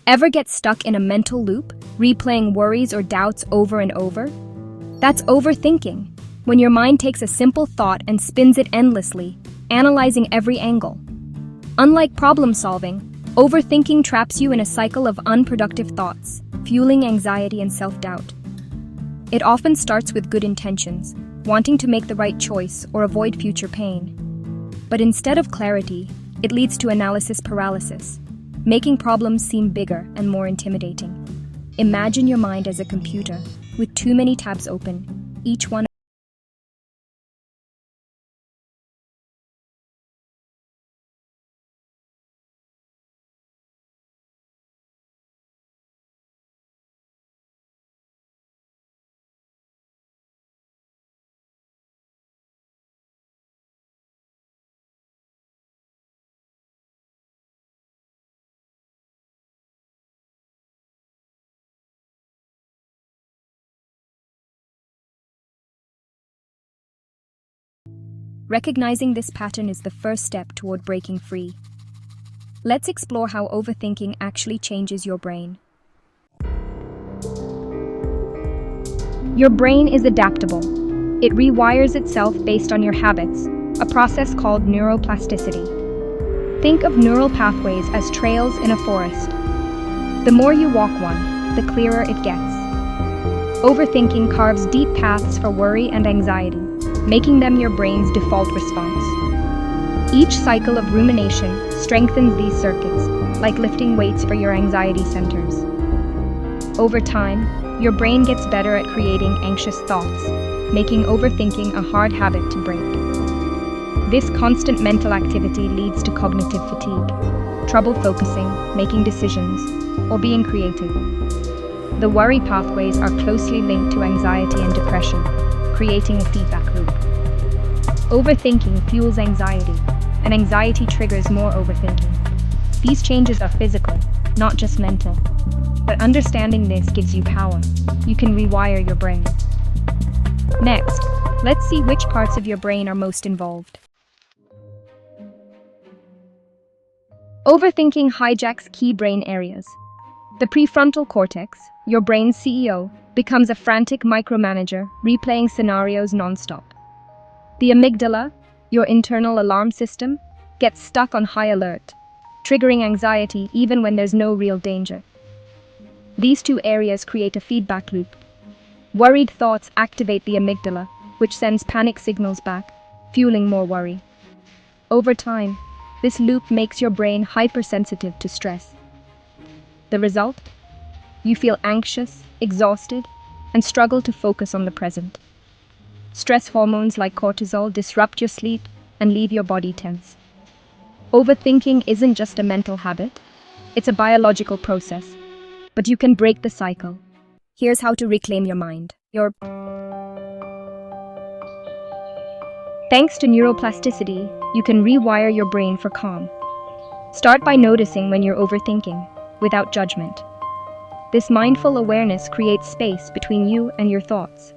Ever get stuck in a mental loop, replaying worries or doubts over and over? That's overthinking, when your mind takes a simple thought and spins it endlessly, analyzing every angle. Unlike problem solving, overthinking traps you in a cycle of unproductive thoughts, fueling anxiety and self-doubt. It often starts with good intentions, wanting to make the right choice or avoid future pain. But instead of clarity, it leads to analysis paralysis, making problems seem bigger and more intimidating. Imagine your mind as a computer with too many tabs open, each one Recognizing this pattern is the first step toward breaking free. Let's explore how overthinking actually changes your brain. Your brain is adaptable. It rewires itself based on your habits, a process called neuroplasticity. Think of neural pathways as trails in a forest. The more you walk one, the clearer it gets. Overthinking carves deep paths for worry and anxiety, making them your brain's default response. Each cycle of rumination strengthens these circuits, like lifting weights for your anxiety centers. Over time, your brain gets better at creating anxious thoughts, making overthinking a hard habit to break. This constant mental activity leads to cognitive fatigue, trouble focusing, making decisions, or being creative. The worry pathways are closely linked to anxiety and depression, creating a feedback loop. Overthinking fuels anxiety, and anxiety triggers more overthinking. These changes are physical, not just mental. But understanding this gives you power. You can rewire your brain. Next, let's see which parts of your brain are most involved. Overthinking hijacks key brain areas. The prefrontal cortex, your brain's CEO, becomes a frantic micromanager, replaying scenarios nonstop. The amygdala, your internal alarm system, gets stuck on high alert, triggering anxiety even when there's no real danger. These two areas create a feedback loop. Worried thoughts activate the amygdala, which sends panic signals back, fueling more worry. Over time, this loop makes your brain hypersensitive to stress. The result? You feel anxious, exhausted, and struggle to focus on the present. Stress hormones like cortisol disrupt your sleep and leave your body tense. Overthinking isn't just a mental habit, it's a biological process. But you can break the cycle. Here's how to reclaim your mind. Thanks to neuroplasticity, you can rewire your brain for calm. Start by noticing when you're overthinking, without judgment. This mindful awareness creates space between you and your thoughts.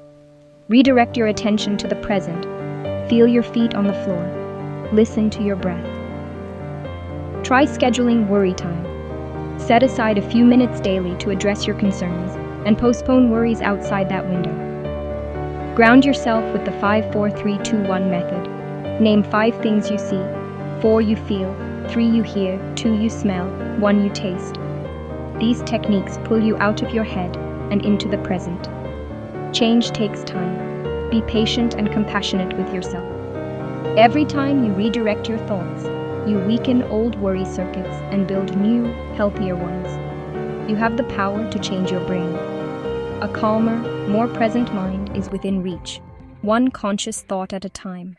Redirect your attention to the present. Feel your feet on the floor. Listen to your breath. Try scheduling worry time. Set aside a few minutes daily to address your concerns and postpone worries outside that window. Ground yourself with the 5-4-3-2-1 method. Name 5 things you see, 4 you feel, 3 you hear, 2 you smell, 1 you taste. These techniques pull you out of your head and into the present. Change takes time. Be patient and compassionate with yourself. Every time you redirect your thoughts, you weaken old worry circuits and build new, healthier ones. You have the power to change your brain. A calmer, more present mind is within reach, one conscious thought at a time.